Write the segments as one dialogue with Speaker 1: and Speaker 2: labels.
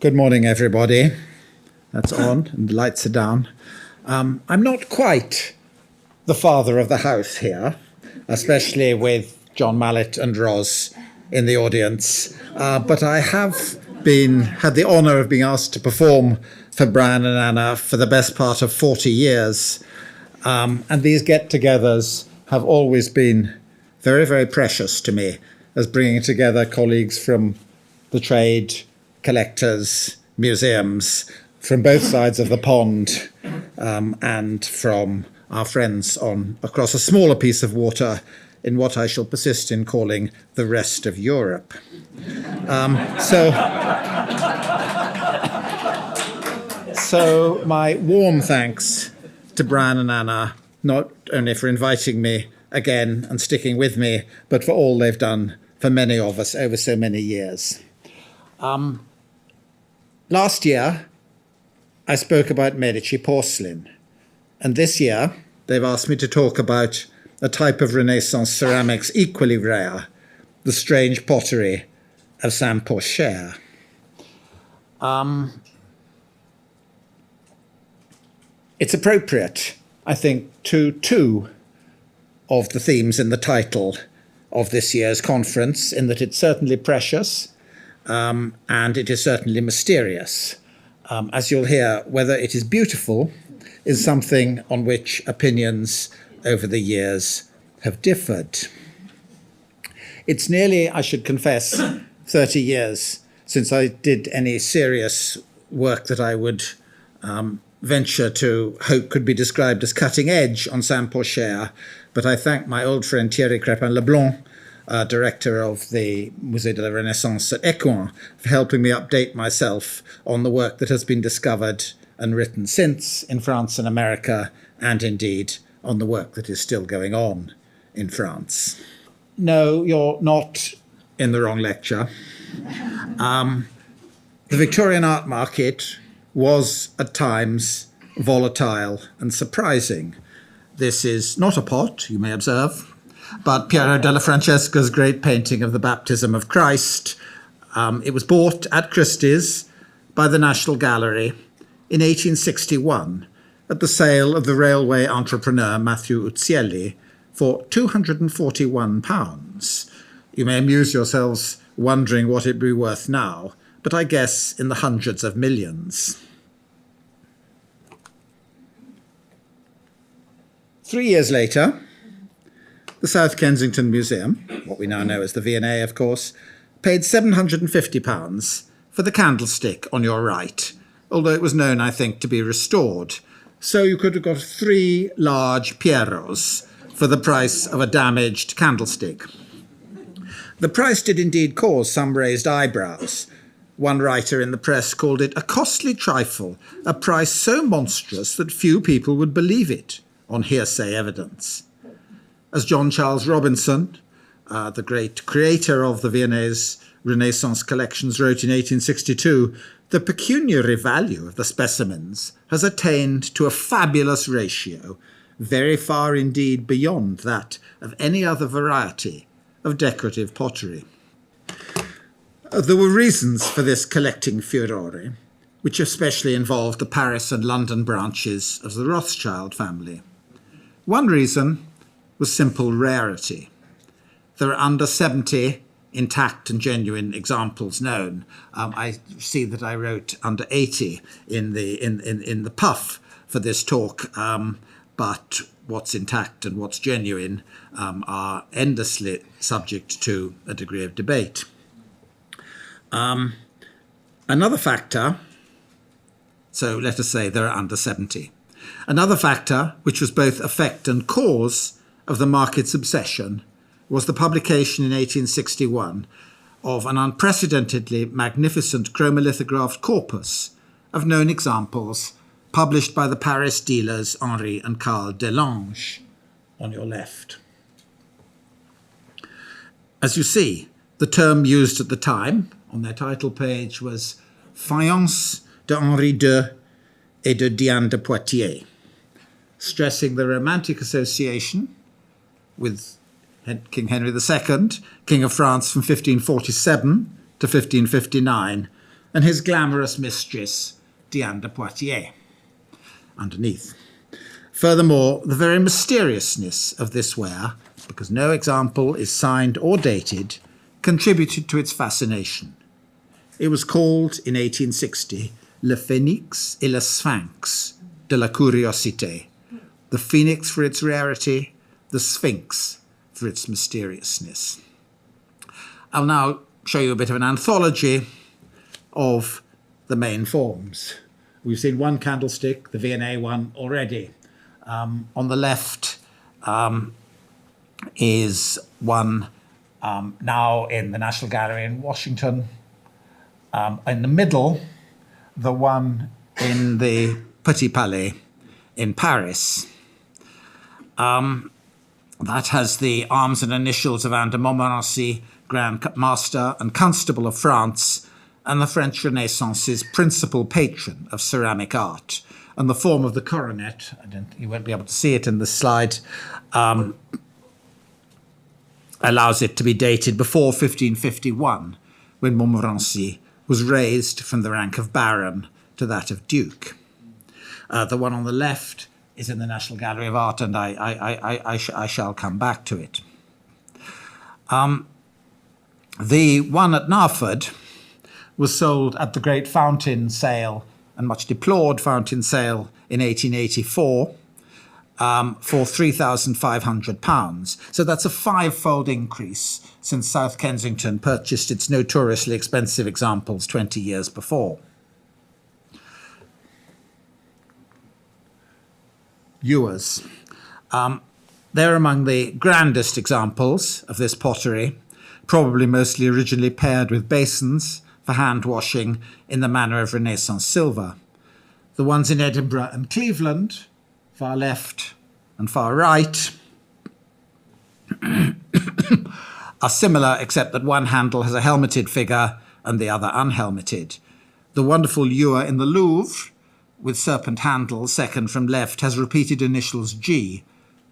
Speaker 1: Good morning, everybody. That's on, and the lights are down. I'm not quite the father of the house here, especially with John Mallet and Ros in the audience, but I have had the honour of being asked to perform for Brian and Anna for the best part of 40 years. And these get-togethers have always been very, very precious to me as bringing together colleagues from the trade, collectors, museums, from both sides of the pond, and from our friends across a smaller piece of water in what I shall persist in calling the rest of Europe. So my warm thanks to Brian and Anna, not only for inviting me again and sticking with me, but for all they've done for many of us over so many years. Last year, I spoke about Medici porcelain, and this year they've asked me to talk about a type of Renaissance ceramics equally rare, the strange pottery of Saint-Porchaire. It's appropriate, I think, to two of the themes in the title of this year's conference, in that it's certainly precious and it is certainly mysterious. As you'll hear, whether it is beautiful is something on which opinions over the years have differed. It's nearly, I should confess, 30 years since I did any serious work that I would venture to hope could be described as cutting edge on Saint-Porchaire, but I thank my old friend Thierry Crépin-Leblond, director of the Musée de la Renaissance at Écouen, for helping me update myself on the work that has been discovered and written since in France and America, and indeed on the work that is still going on in France. No, you're not in the wrong lecture. The Victorian art market was at times volatile and surprising. This is not a pot, you may observe, but Piero della Francesca's great painting of the baptism of Christ. It was bought at Christie's by the National Gallery in 1861 at the sale of the railway entrepreneur Matthew Uccelli for £241. You may amuse yourselves wondering what it'd be worth now, but I guess in the hundreds of millions. 3 years later, the South Kensington Museum, what we now know as the V&A, of course, paid £750 for the candlestick on your right, although it was known, I think, to be restored. So you could have got 3 large Pieros for the price of a damaged candlestick. The price did indeed cause some raised eyebrows. One writer in the press called it a costly trifle, a price so monstrous that few people would believe it on hearsay evidence. As John Charles Robinson, the great creator of the V&A's Renaissance collections, wrote in 1862, the pecuniary value of the specimens has attained to a fabulous ratio, very far indeed beyond that of any other variety of decorative pottery. There were reasons for this collecting furore, which especially involved the Paris and London branches of the Rothschild family. One reason was simple rarity. There are under 70 intact and genuine examples known. I see that I wrote under 80 in the puff for this talk, but what's intact and what's genuine are endlessly subject to a degree of debate. Another factor, so let us say there are under 70. Another factor, which was both effect and cause of the market's obsession, was the publication in 1861 of an unprecedentedly magnificent chromolithographed corpus of known examples published by the Paris dealers Henri and Carl Delange, on your left. As you see, the term used at the time on their title page was Faïence de Henri II et de Diane de Poitiers, stressing the romantic association with King Henry II, King of France from 1547 to 1559, and his glamorous mistress, Diane de Poitiers, underneath. Furthermore, the very mysteriousness of this ware, because no example is signed or dated, contributed to its fascination. It was called, in 1860, Le Phénix et le Sphinx de la curiosité, the phoenix for its rarity, the sphinx for its mysteriousness. I'll now show you a bit of an anthology of the main forms. We've seen one candlestick, the V&A one, already. On the left is one now in the National Gallery in Washington. In the middle, the one in the Petit Palais in Paris. That has the arms and initials of Anne de Montmorency, Grand Master and Constable of France, and the French Renaissance's principal patron of ceramic art. And the form of the coronet, you won't be able to see it in this slide, allows it to be dated before 1551, when Montmorency was raised from the rank of baron to that of duke. The one on the left is in the National Gallery of Art, and I shall come back to it. The one at Narford was sold at the great fountain sale, and much deplored fountain sale, in 1884 for £3,500. So that's a five-fold increase since South Kensington purchased its notoriously expensive examples 20 years before. Ewers. They're among the grandest examples of this pottery, probably mostly originally paired with basins for hand washing in the manner of Renaissance silver. The ones in Edinburgh and Cleveland, far left and far right, are similar, except that one handle has a helmeted figure and the other unhelmeted. The wonderful ewer in the Louvre, with serpent handles, second from left, has repeated initials G,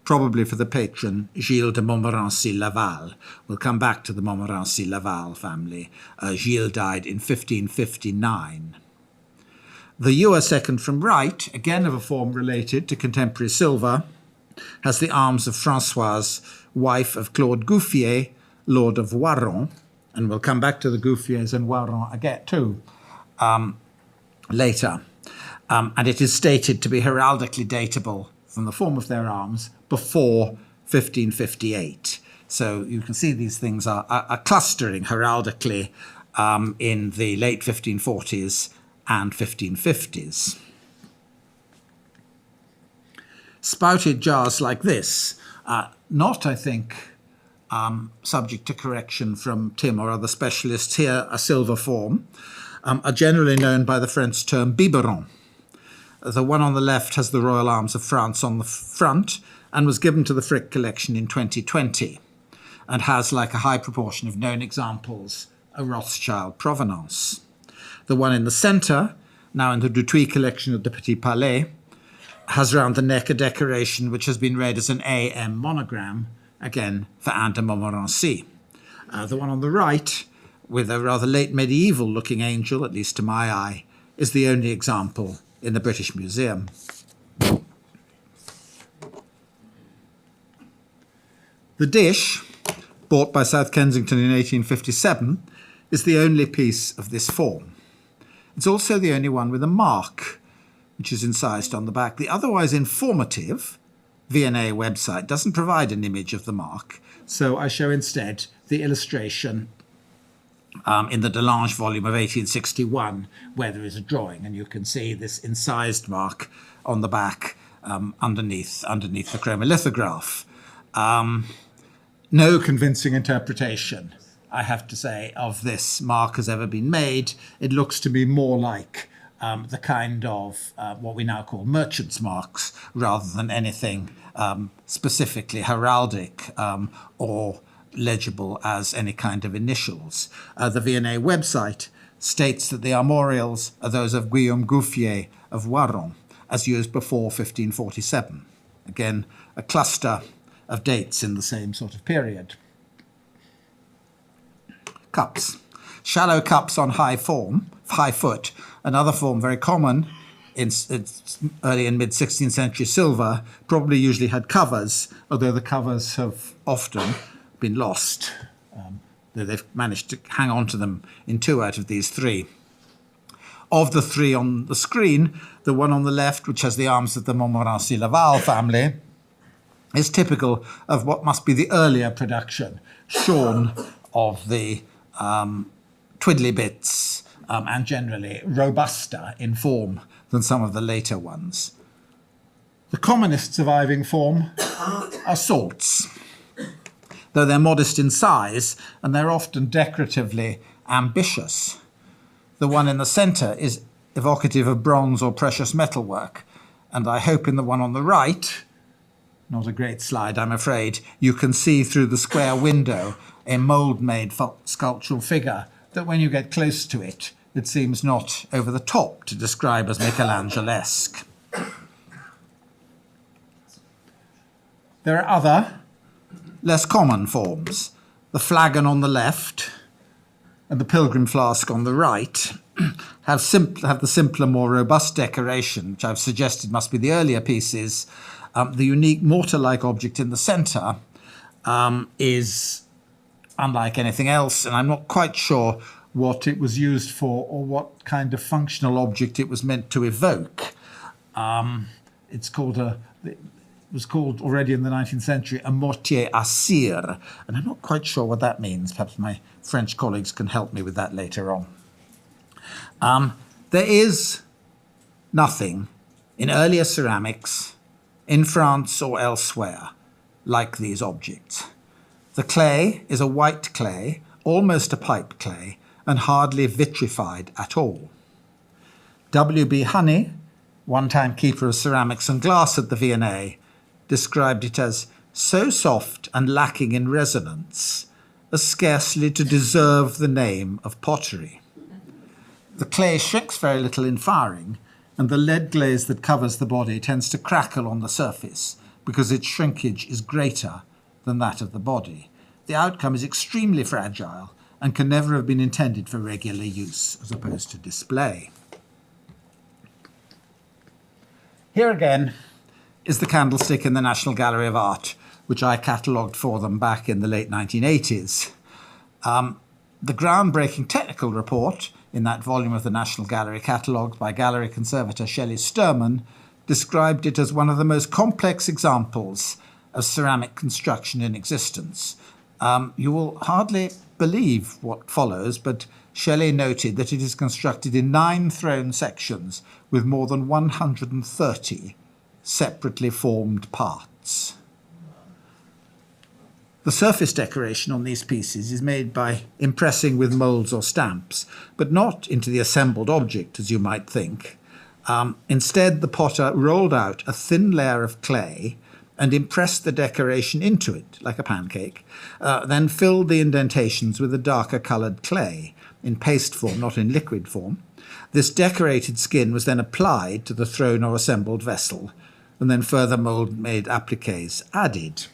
Speaker 1: probably for the patron Gilles de Montmorency-Laval. We'll come back to the Montmorency-Laval family. Gilles died in 1559. The ewer second from right, again of a form related to contemporary silver, has the arms of Françoise, wife of Claude Gouffier, Lord of Warren, and we'll come back to the Gouffiers and Warren again too later. And it is stated to be heraldically datable from the form of their arms before 1558. So you can see these things are clustering heraldically in the late 1540s and 1550s. Spouted jars like this, not, I think, subject to correction from Tim or other specialists here, a silver form, are generally known by the French term biberon. The one on the left has the Royal Arms of France on the front and was given to the Frick collection in 2020 and has, like a high proportion of known examples, a Rothschild provenance. The one in the centre, now in the Dutuis collection at the Petit Palais, has round the neck a decoration which has been read as an AM monogram, again for Anne de Montmorency. The one on the right, with a rather late medieval-looking angel, at least to my eye, is the only example in the British Museum. The dish, bought by South Kensington in 1857, is the only piece of this form. It's also the only one with a mark, which is incised on the back. The otherwise informative V&A website doesn't provide an image of the mark, so I show instead the illustration in the Delange volume of 1861, where there is a drawing, and you can see this incised mark on the back underneath the chromolithograph. No convincing interpretation, I have to say, of this mark has ever been made. It looks to be more like the kind of what we now call merchant's marks, rather than anything specifically heraldic or legible as any kind of initials. The V&A website states that the armorials are those of Guillaume Gouffier of Warren, as used before 1547. Again, a cluster of dates in the same sort of period. Cups. Shallow cups on high form, high foot. Another form very common in early and mid 16th century silver probably usually had covers, although the covers have often been lost. Though they've managed to hang on to them in 2 out of these 3. Of the 3 on the screen, the one on the left, which has the arms of the Montmorency-Laval family, is typical of what must be the earlier production, shorn of the twiddly bits and generally robuster in form than some of the later ones. The commonest surviving form are salts, though they're modest in size and they're often decoratively ambitious. The one in the centre is evocative of bronze or precious metal work, and I hope in the one on the right, not a great slide, I'm afraid, you can see through the square window a mould-made sculptural figure that when you get close to it, it seems not over the top to describe as Michelangelesque. There are other, less common forms. The flagon on the left and the pilgrim flask on the right have the simpler, more robust decoration, which I've suggested must be the earlier pieces. The unique mortar-like object in the centre is unlike anything else, and I'm not quite sure what it was used for or what kind of functional object it was meant to evoke. It was called already in the 19th century a mortier à cire, and I'm not quite sure what that means. Perhaps my French colleagues can help me with that later on. There is nothing in earlier ceramics, in France or elsewhere, like these objects. The clay is a white clay, almost a pipe clay, and hardly vitrified at all. W.B. Honey, one-time keeper of ceramics and glass at the V&A, described it as so soft and lacking in resonance as scarcely to deserve the name of pottery. The clay shrinks very little in firing, and the lead glaze that covers the body tends to crackle on the surface because its shrinkage is greater than that of the body. The outcome is extremely fragile and can never have been intended for regular use as opposed to display. Here again is the candlestick in the National Gallery of Art, which I catalogued for them back in the late 1980s. The groundbreaking technical report in that volume of the National Gallery catalogued by gallery conservator Shelley Sturman described it as one of the most complex examples of ceramic construction in existence. You will hardly believe what follows, but Shelley noted that it is constructed in 9 thrown sections with more than 130 separately formed parts. The surface decoration on these pieces is made by impressing with moulds or stamps, but not into the assembled object, as you might think. Instead, the potter rolled out a thin layer of clay and impressed the decoration into it, like a pancake, then filled the indentations with a darker coloured clay, in paste form, not in liquid form. This decorated skin was then applied to the thrown or assembled vessel, and then further mould-made appliques added.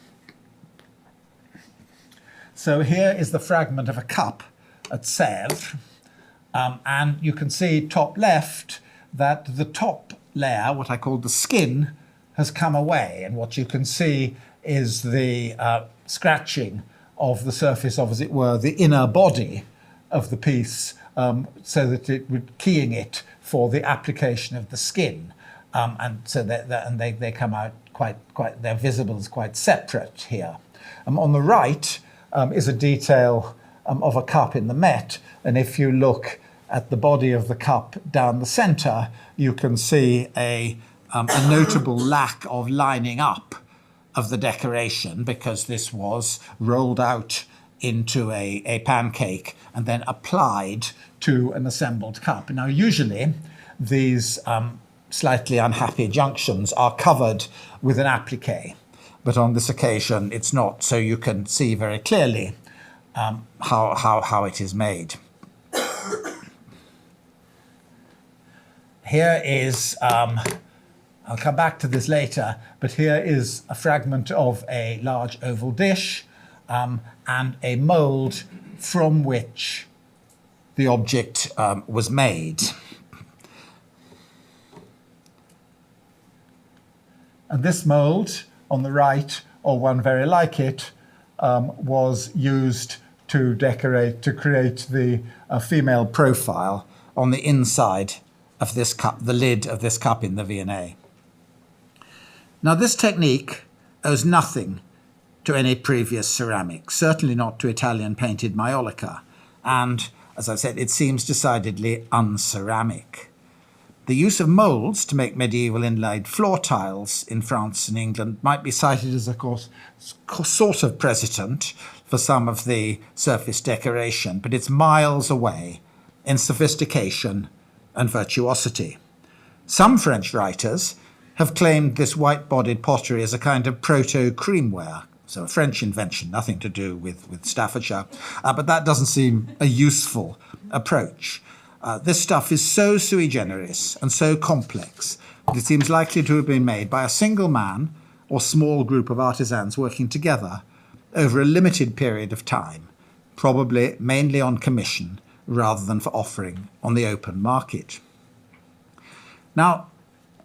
Speaker 1: So here is the fragment of a cup at Sèvres, and you can see top left that the top layer, what I call the skin, has come away, and what you can see is the scratching of the surface of, as it were, the inner body of the piece, so that it would keying it for the application of the skin, and so they come out quite they're visible as quite separate here. On the right is a detail of a cup in the Met, and if you look at the body of the cup down the centre, you can see a notable lack of lining up of the decoration, because this was rolled out into a pancake and then applied to an assembled cup. Now, usually these slightly unhappy junctions are covered with an applique, but on this occasion it's not, so you can see very clearly how it is made. Here is, I'll come back to this later, but here is a fragment of a large oval dish and a mould from which the object was made. And this mould on the right, or one very like it, was used to create the female profile on the inside of this cup, the lid of this cup in the V&A. Now, this technique owes nothing to any previous ceramics, certainly not to Italian painted maiolica, and, as I said, it seems decidedly unceramic. The use of moulds to make medieval inlaid floor tiles in France and England might be cited as, of course, sort of precedent for some of the surface decoration, but it's miles away in sophistication and virtuosity. Some French writers have claimed this white-bodied pottery as a kind of proto-creamware, so a French invention, nothing to do with Staffordshire, but that doesn't seem a useful approach. This stuff is so sui generis and so complex that it seems likely to have been made by a single man or small group of artisans working together over a limited period of time, probably mainly on commission rather than for offering on the open market. Now,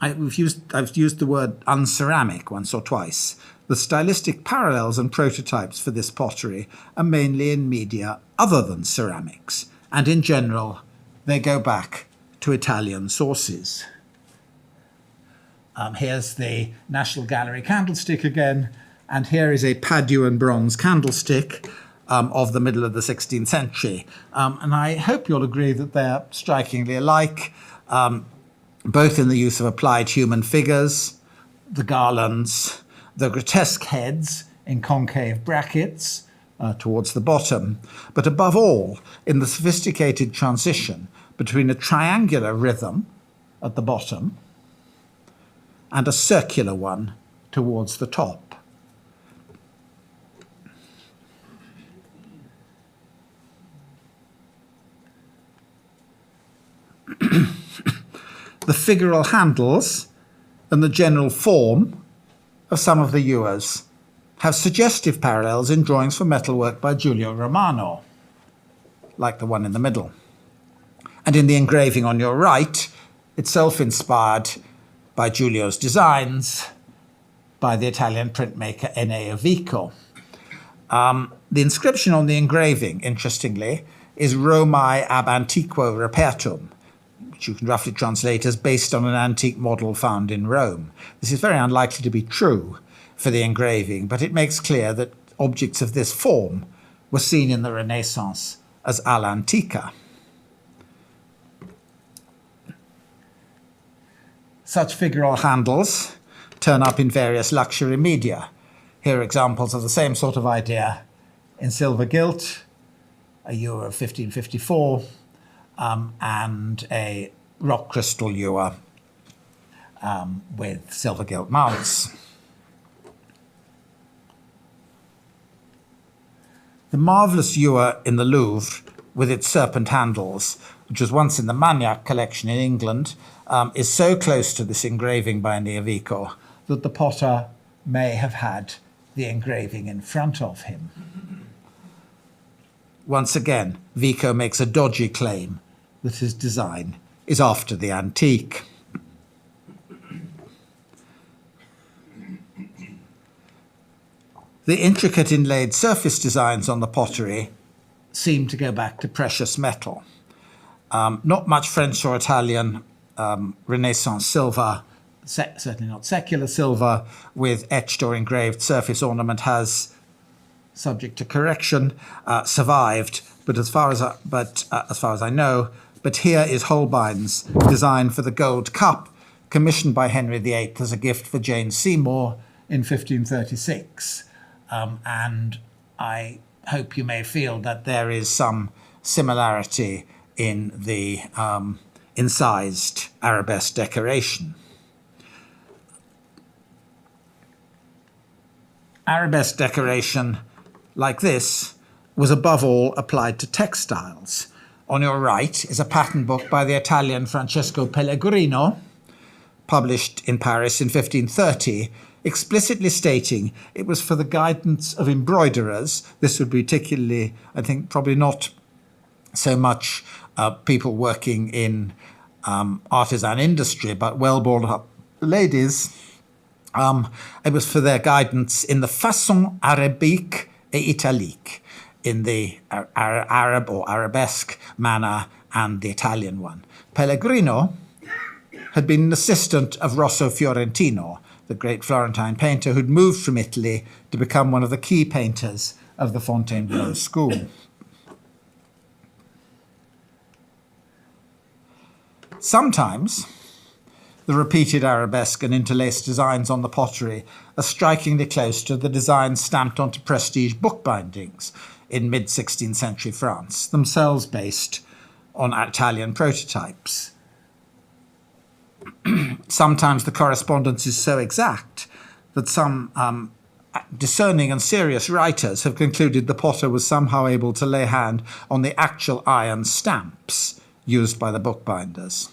Speaker 1: I've used the word unceramic once or twice. The stylistic parallels and prototypes for this pottery are mainly in media other than ceramics, and in general, they go back to Italian sources. Here's the National Gallery candlestick again, and here is a Paduan bronze candlestick of the middle of the 16th century. And I hope you'll agree that they're strikingly alike, both in the use of applied human figures, the garlands, the grotesque heads in concave brackets towards the bottom, but above all, in the sophisticated transition between a triangular rhythm at the bottom and a circular one towards the top. The figural handles and the general form of some of the ewers have suggestive parallels in drawings for metalwork by Giulio Romano, like the one in the middle. And in the engraving on your right, itself inspired by Giulio's designs by the Italian printmaker Enea Vico. The inscription on the engraving, interestingly, is Romae ab antiquo repertum, which you can roughly translate as based on an antique model found in Rome. This is very unlikely to be true for the engraving, but it makes clear that objects of this form were seen in the Renaissance as all'antica. Such figural handles turn up in various luxury media. Here are examples of the same sort of idea in silver gilt, a ewer of 1554, and a rock crystal ewer with silver gilt mounts. The marvellous ewer in the Louvre with its serpent handles, which was once in the Magnac collection in England, is so close to this engraving by Enea Vico that the potter may have had the engraving in front of him. Once again, Vico makes a dodgy claim that his design is after the antique. The intricate inlaid surface designs on the pottery seem to go back to precious metal. Not much French or Italian Renaissance silver, certainly not secular silver, with etched or engraved surface ornament has, subject to correction, survived. But as far as I know, but here is Holbein's design for the gold cup, commissioned by Henry VIII as a gift for Jane Seymour in 1536. And I hope you may feel that there is some similarity in the incised arabesque decoration. Arabesque decoration like this was above all applied to textiles. On your right is a pattern book by the Italian Francesco Pellegrino, published in Paris in 1530, explicitly stating it was for the guidance of embroiderers. This would be particularly, I think, probably not so much people working in artisan industry, but well-brought-up ladies. It was for their guidance in the façon arabique et italique, in the Arab or arabesque manner and the Italian one. Pellegrino had been an assistant of Rosso Fiorentino, the great Florentine painter who'd moved from Italy to become one of the key painters of the Fontainebleau school. Sometimes the repeated arabesque and interlaced designs on the pottery are strikingly close to the designs stamped onto prestige bookbindings in mid-16th century France, themselves based on Italian prototypes. Sometimes the correspondence is so exact that some discerning and serious writers have concluded the potter was somehow able to lay hand on the actual iron stamps used by the bookbinders.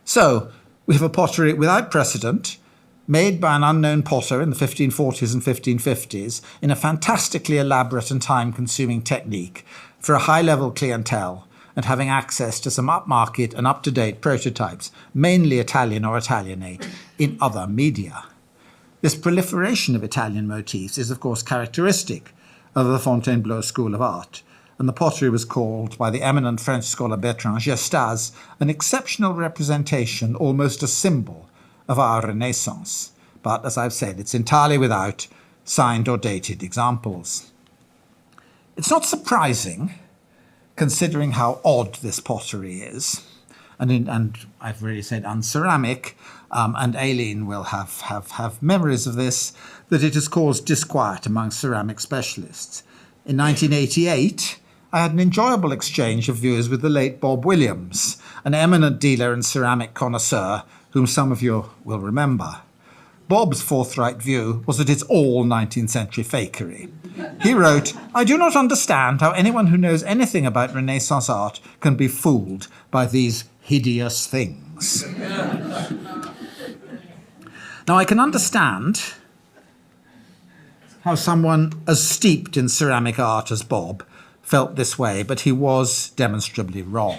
Speaker 1: So, we have a pottery without precedent, made by an unknown potter in the 1540s and 1550s in a fantastically elaborate and time-consuming technique for a high-level clientele, and having access to some upmarket and up-to-date prototypes, mainly Italian or Italianate, in other media. This proliferation of Italian motifs is, of course, characteristic of the Fontainebleau School of Art, and the pottery was called by the eminent French scholar Bertrand Gestaz an exceptional representation, almost a symbol, of our Renaissance. But, as I've said, it's entirely without signed or dated examples. It's not surprising, considering how odd this pottery is, and I've already said unceramic, and Aileen will have memories of this, that it has caused disquiet among ceramic specialists. In 1988, I had an enjoyable exchange of views with the late Bob Williams, an eminent dealer and ceramic connoisseur whom some of you will remember. Bob's forthright view was that it's all 19th century fakery. He wrote, "I do not understand how anyone who knows anything about Renaissance art can be fooled by these hideous things." Now, I can understand how someone as steeped in ceramic art as Bob felt this way, but he was demonstrably wrong.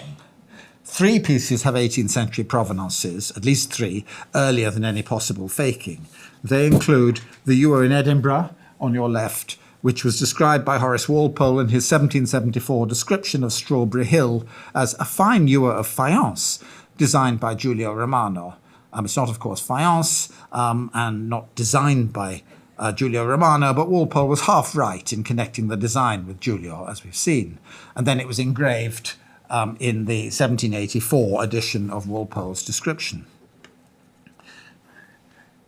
Speaker 1: 3 pieces have 18th century provenances, at least 3, earlier than any possible faking. They include the ewer in Edinburgh, on your left, which was described by Horace Walpole in his 1774 description of Strawberry Hill as a fine ewer of faience, designed by Giulio Romano. It's not, of course, faience, and not designed by Giulio Romano, but Walpole was half right in connecting the design with Giulio, as we've seen. And then it was engraved in the 1784 edition of Walpole's description.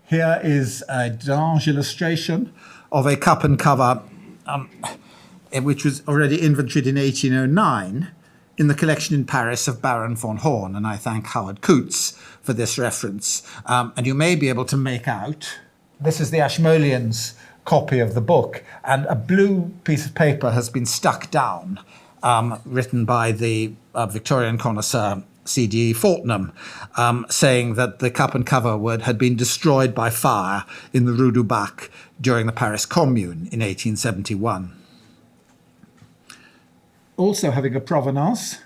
Speaker 1: Here is a Dange illustration of a cup and cover which was already inventoried in 1809 in the collection in Paris of Baron von Horn, and I thank Howard Coots for this reference. And you may be able to make out, this is the Ashmolean's copy of the book, and a blue piece of paper has been stuck down, written by the Victorian connoisseur C.D. Fortnum, saying that the cup and cover word had been destroyed by fire in the Rue du Bac during the Paris Commune in 1871. Also having a provenance,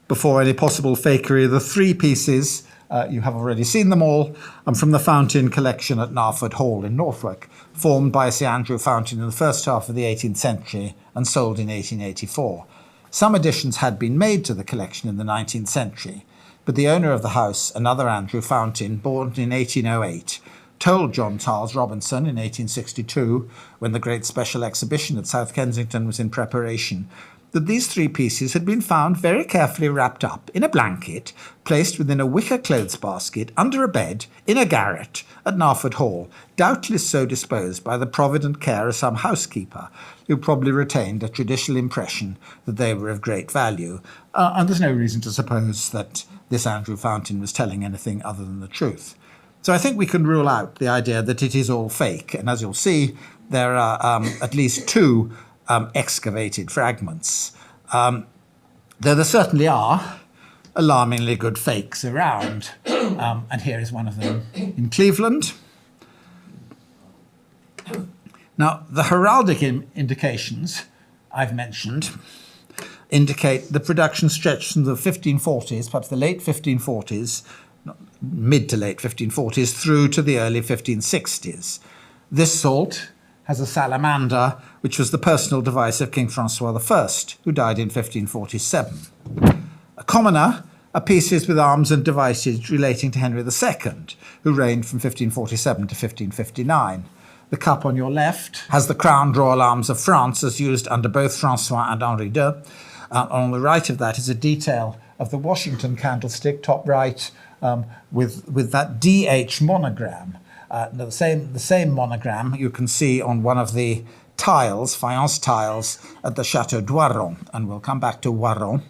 Speaker 1: before any possible fakery, the 3 pieces, you have already seen them all, from the Fountain collection at Narford Hall in Norfolk, formed by Sir Andrew Fountain in the first half of the 18th century and sold in 1884. Some additions had been made to the collection in the 19th century, but the owner of the house, another Andrew Fountain, born in 1808, told John Charles Robinson in 1862, when the great special exhibition at South Kensington was in preparation, that these 3 pieces had been found very carefully wrapped up in a blanket, placed within a wicker clothes basket under a bed in a garret at Narford Hall, doubtless so disposed by the provident care of some housekeeper, who probably retained a traditional impression that they were of great value. And there's no reason to suppose that this Andrew Fountain was telling anything other than the truth. So I think we can rule out the idea that it is all fake. And as you'll see, there are at least 2 excavated fragments. Though there certainly are alarmingly good fakes around. And here is one of them in Cleveland. Now, the heraldic indications I've mentioned indicate the production stretched from the 1540s, perhaps the late 1540s, mid to late 1540s, through to the early 1560s. This salt has a salamander, which was the personal device of King Francois I, who died in 1547. A commoner are pieces with arms and devices relating to Henry II, who reigned from 1547 to 1559. The cup on your left has the crowned royal arms of France as used under both Francois and Henri II. On the right of that is a detail of the Washington candlestick, top right, with that DH monogram. The same monogram you can see on one of the tiles, faience tiles, at the Chateau d'Oiron, and we'll come back to Oiron.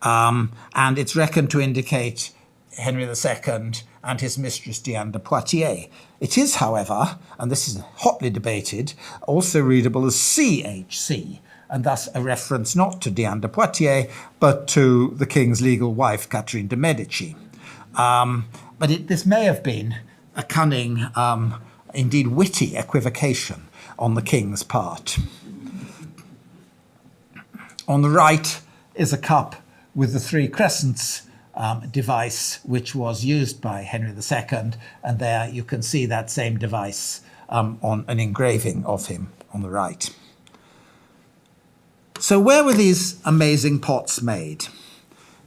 Speaker 1: And it's reckoned to indicate Henry II and his mistress Diane de Poitiers. It is, however, and this is hotly debated, also readable as CHC, and thus a reference not to Diane de Poitiers, but to the king's legal wife, Catherine de' Medici. But this may have been a cunning, indeed witty equivocation on the king's part. On the right is a cup with the three crescents device, which was used by Henry II, and there you can see that same device on an engraving of him on the right. So where were these amazing pots made?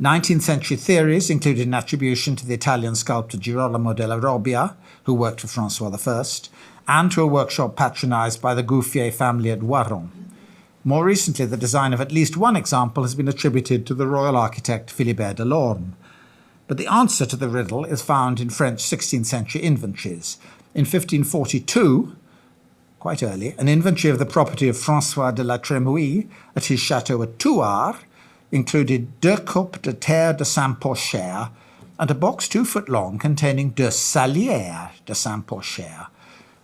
Speaker 1: 19th century theories included an attribution to the Italian sculptor Girolamo della Robbia, who worked for Francois I, and to a workshop patronized by the Gouffier family at Oiron. More recently, the design of at least one example has been attributed to the royal architect Philibert de Lorme. But the answer to the riddle is found in French 16th century inventories. In 1542, quite early, an inventory of the property of François de la Trémouille at his chateau at Thouars included 2 coupes de terre de Saint-Porchaire and a box 2 foot long containing 2 salières de Saint-Porchaire.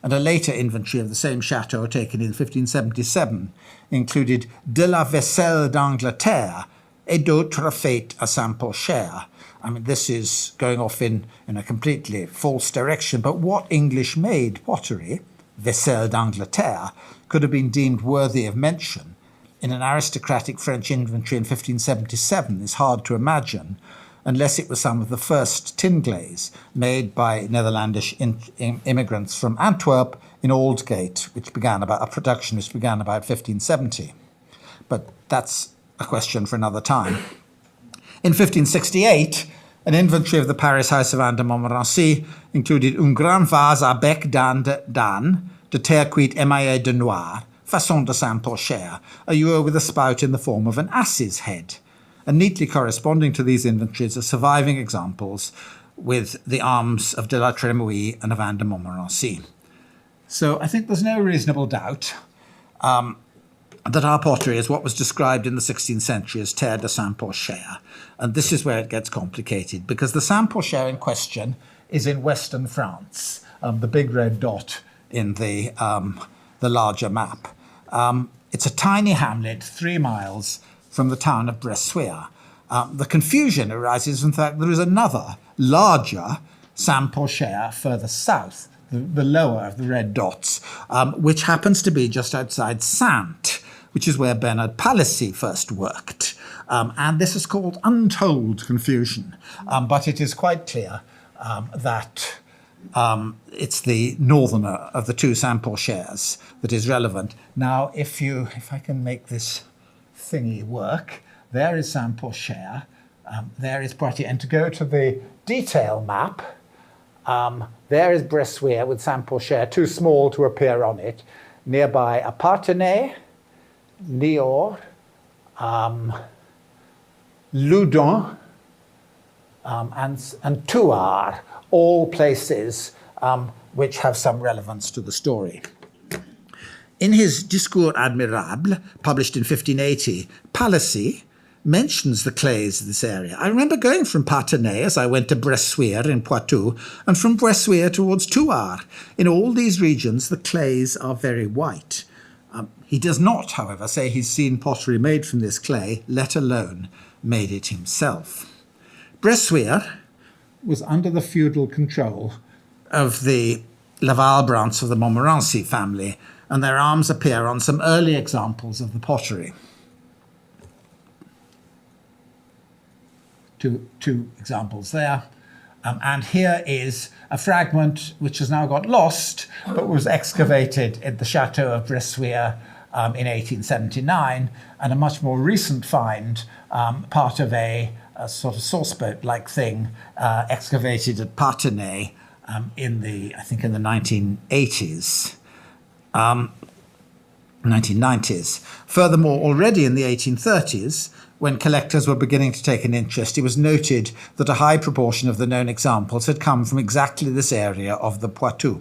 Speaker 1: And a later inventory of the same chateau, taken in 1577, included de la vaisselle d'Angleterre et d'autres faites à Saint-Porchaire. I mean, this is going off in a completely false direction, but what English-made pottery, vaisselle d'Angleterre, could have been deemed worthy of mention in an aristocratic French inventory in 1577 is hard to imagine, unless it was some of the first tin glaze made by Netherlandish immigrants from Antwerp in Aldgate, which began about 1570. But that's a question for another time. In 1568, an inventory of the Paris house of Anne de Montmorency included un grand vase à bec d'âne de terre cuite émaillée de noir, façon de Saint-Porchaire, a ewer with a spout in the form of an ass's head. And neatly corresponding to these inventories are surviving examples with the arms of de la Trémouille and of Anne de Montmorency. So I think there's no reasonable doubt that our pottery is what was described in the 16th century as terre de Saint-Porchaire. And this is where it gets complicated, because the Saint-Porchaire in question is in western France, the big red dot in the larger map. It's a tiny hamlet 3 miles from the town of Bressuire. The confusion arises from the fact there is another, larger Saint-Porchaire further south, the lower of the red dots, which happens to be just outside Saintes, which is where Bernard Palissy first worked. And this is called untold confusion, but it is quite clear that it's the northerner of the two Saint-Porchaires that is relevant. Now, if I can make this thingy work, there is Saint-Porchaire, there is Poitiers, and to go to the detail map, there is Bressuire with Saint-Porchaire, too small to appear on it. Nearby Apartenay, Niort, Loudun, and Thouars, all places which have some relevance to the story. In his Discours Admirable, published in 1580, Palissy mentions the clays of this area. I remember going from Parthenay as I went to Bressuire in Poitou, and from Bressuire towards Thouars. In all these regions, the clays are very white. He does not, however, say he's seen pottery made from this clay, let alone made it himself. Bressuire was under the feudal control of the Laval branch of the Montmorency family, and their arms appear on some early examples of the pottery. two examples there. And here is a fragment which has now got lost, but was excavated at the Chateau of Bressuire in 1879, and a much more recent find, part of a sort of sauceboat-like thing, excavated at Parthenay I think in the 1980s. 1990s. Furthermore, already in the 1830s, when collectors were beginning to take an interest, it was noted that a high proportion of the known examples had come from exactly this area of the Poitou.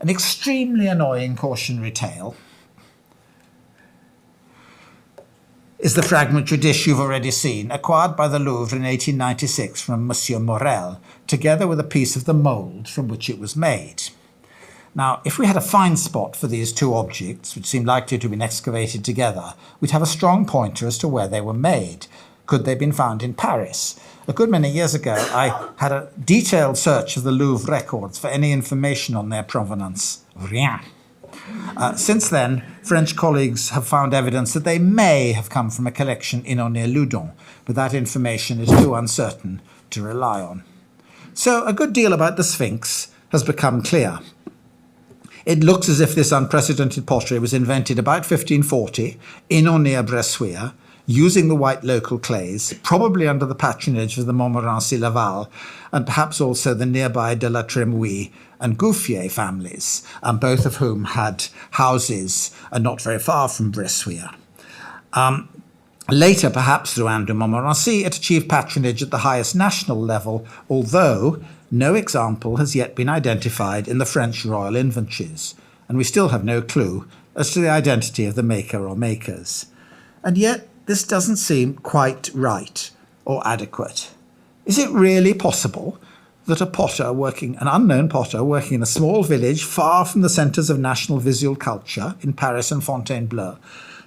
Speaker 1: An extremely annoying cautionary tale is the fragmentary dish you've already seen, acquired by the Louvre in 1896 from Monsieur Morel, together with a piece of the mould from which it was made. Now, if we had a fine spot for these two objects, which seem likely to have been excavated together, we'd have a strong pointer as to where they were made. Could they have been found in Paris? A good many years ago, I had a detailed search of the Louvre records for any information on their provenance. Rien. Since then, French colleagues have found evidence that they may have come from a collection in or near Loudun, but that information is too uncertain to rely on. So a good deal about the Sphinx has become clear. It looks as if this unprecedented pottery was invented about 1540 in or near Bressuire, using the white local clays, probably under the patronage of the Montmorency-Laval, and perhaps also the nearby de la Trémouille and Gouffier families, both of whom had houses not very far from Bressuire. Later, perhaps through Anne de Montmorency, it achieved patronage at the highest national level, although no example has yet been identified in the French royal inventories, and we still have no clue as to the identity of the maker or makers. And yet, this doesn't seem quite right or adequate. Is it really possible that an unknown potter working in a small village far from the centres of national visual culture in Paris and Fontainebleau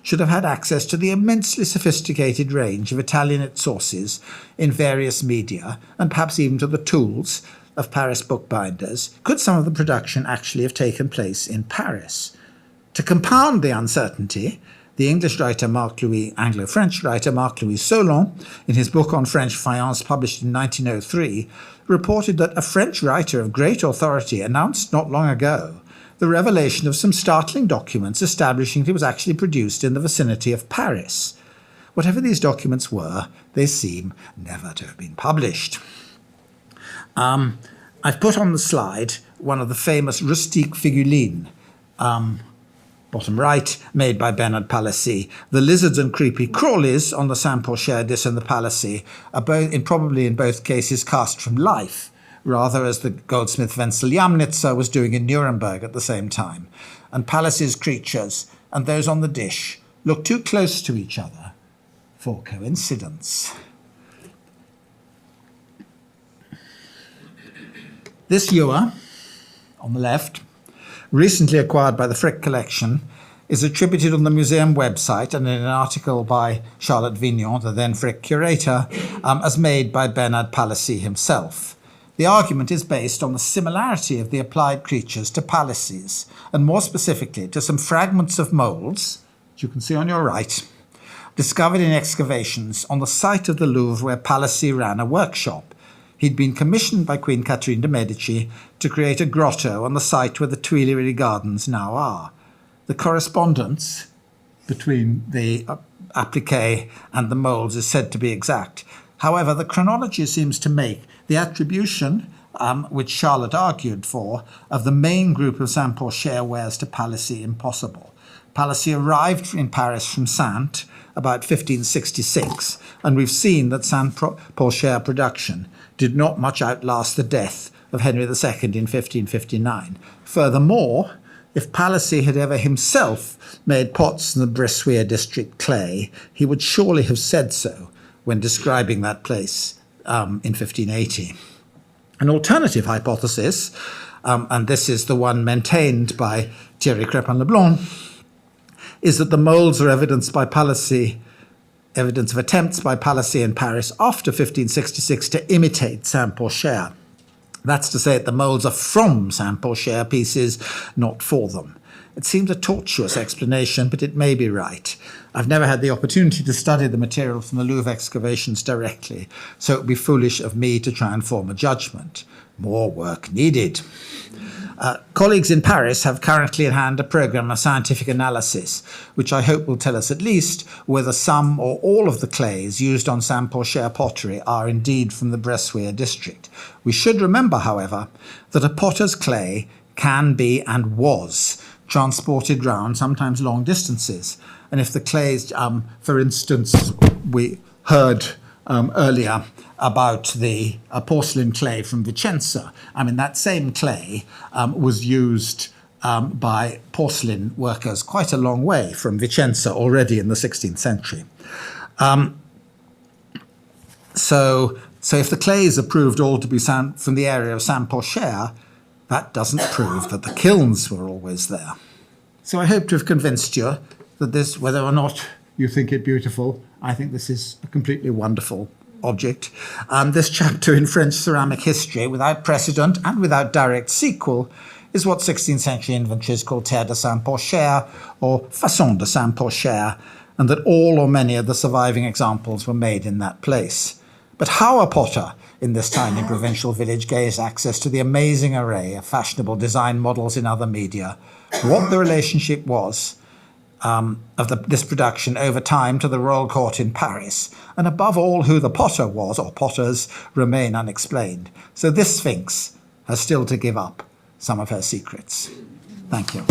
Speaker 1: should have had access to the immensely sophisticated range of Italianate sources in various media, and perhaps even to the tools of Paris bookbinders? Could some of the production actually have taken place in Paris? To compound the uncertainty, the Anglo-French writer Marc-Louis Solon, in his book on French faience published in 1903, reported that a French writer of great authority announced not long ago the revelation of some startling documents establishing it was actually produced in the vicinity of Paris. Whatever these documents were, they seem never to have been published. I've put on the slide one of the famous rustique figurines, bottom right, made by Bernard Palissy. The lizards and creepy crawlies on the Saint-Porchaire dish and the Palissy are probably in both cases cast from life, rather as the goldsmith Wenzel Jamnitzer was doing in Nuremberg at the same time. And Palissy's creatures and those on the dish look too close to each other for coincidence. This ewer, on the left, recently acquired by the Frick Collection, is attributed on the museum website and in an article by Charlotte Vignon, the then Frick curator, as made by Bernard Palissy himself. The argument is based on the similarity of the applied creatures to Palissy's, and more specifically to some fragments of moulds, which you can see on your right, discovered in excavations on the site of the Louvre where Palissy ran a workshop. He'd been commissioned by Queen Catherine de' Medici to create a grotto on the site where the Tuileries Gardens now are. The correspondence between the appliqué and the moulds is said to be exact. However, the chronology seems to make the attribution, which Charlotte argued for, of the main group of Saint-Porchaire wares to Palissy impossible. Palissy arrived in Paris from Saintes about 1566, and we've seen that Saint-Porchaire production did not much outlast the death of Henry II in 1559. Furthermore, if Palissy had ever himself made pots in the Bressuire district clay, he would surely have said so when describing that place in 1580. An alternative hypothesis, and this is the one maintained by Thierry Crépin-Leblond, is that the moulds are evidence of attempts by Palissy in Paris after 1566 to imitate Saint-Porchaire. That's to say that the moulds are from Saint-Porchaire pieces, not for them. It seems a tortuous explanation, but it may be right. I've never had the opportunity to study the material from the Louvre excavations directly, so it would be foolish of me to try and form a judgment. More work needed. Colleagues in Paris have currently in hand a programme of scientific analysis, which I hope will tell us at least whether some or all of the clays used on Saint-Porchaire pottery are indeed from the Bressuire district. We should remember, however, that a potter's clay can be and was transported round, sometimes long distances. And if the clays, for instance, we heard earlier about the porcelain clay from Vicenza. I mean, that same clay was used by porcelain workers quite a long way from Vicenza already in the 16th century. So if the clays are proved all to be from the area of Saint-Porchaire, that doesn't prove that the kilns were always there. So I hope to have convinced you that this, whether or not you think it beautiful, I think this is a completely wonderful object. This chapter in French ceramic history, without precedent and without direct sequel, is what 16th century inventors call terre de Saint-Porchaire or façon de Saint-Porchaire, and that all or many of the surviving examples were made in that place. But how a potter in this tiny provincial village gained access to the amazing array of fashionable design models in other media, what the relationship was this production over time to the royal court in Paris, and above all who the potter was or potters remain unexplained. So this Sphinx has still to give up some of her secrets. Thank you.